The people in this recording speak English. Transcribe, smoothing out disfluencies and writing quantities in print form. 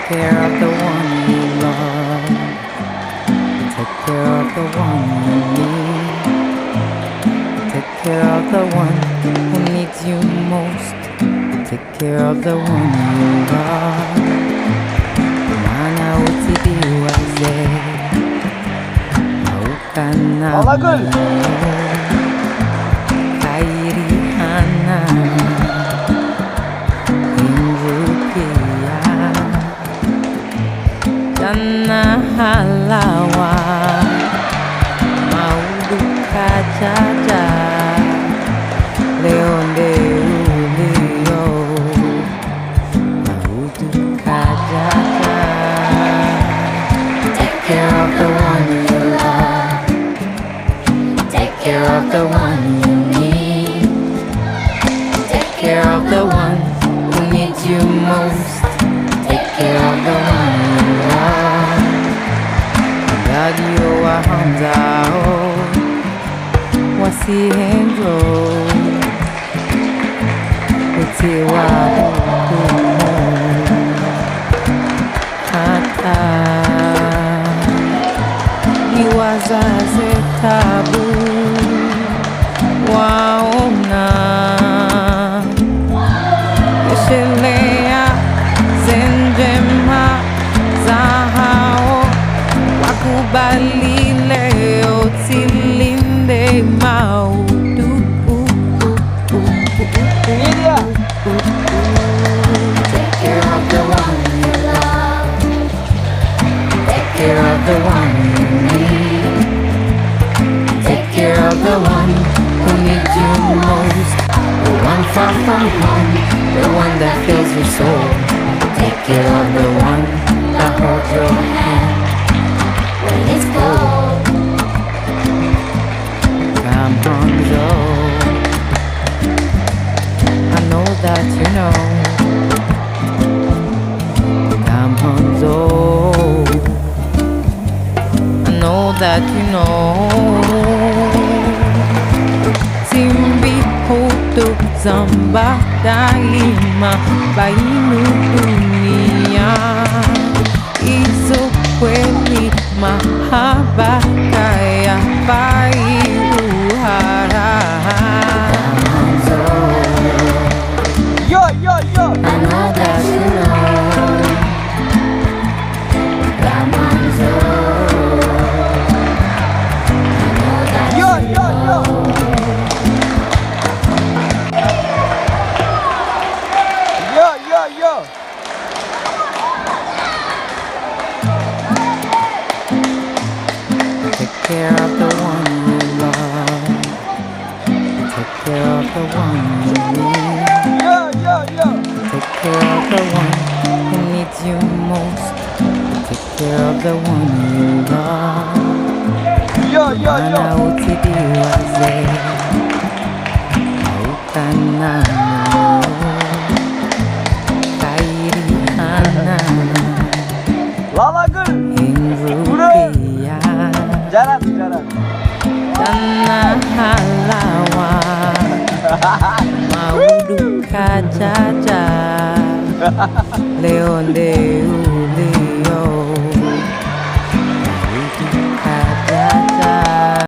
care of the one you love. Take care of the one you need. Take care of the one who needs you most. Take care of the one you love. Mana utidiwaze maukana kairi hana inrukia jana halawa maudu kajaja leonde ulio maudu kajaja. Take care of the one you love. Take care of the one you need. Take care of the one who needs you most. Take care of the one you love. Radio Ahamzao Wasihenjo Utiwa Hata Iwazaze tabu Waona Yeshelea Zenjema Zahao Wakubali leo Tilinde maudu Take care of the one you love. Take care of the one you need. Take care of the one who needs you most. The one far from home, the one that fills your soul. Take care of the one that holds your hand when it's cold. Come on, Joe. I know that you know. Come on, Joe. I know that you know. Timbi hoto zamba daima bainu dunia. Izo kweli mahaba kaya uhara. Yo, yo, yo. I know that you know. Ramonzo. I know that Yo, you yo, yo. Yo, yo, yo. Take care of the one you love. Take care of the one you need. Yo, yo, yo. Take care of the one who needs you most. Take care of the one you love. Yo, yo, Mana yo. utidiwaze maukana kairi hana Lala gül. inrukia Jaran, jaran. jana halawa maudu kajaja leonde ulio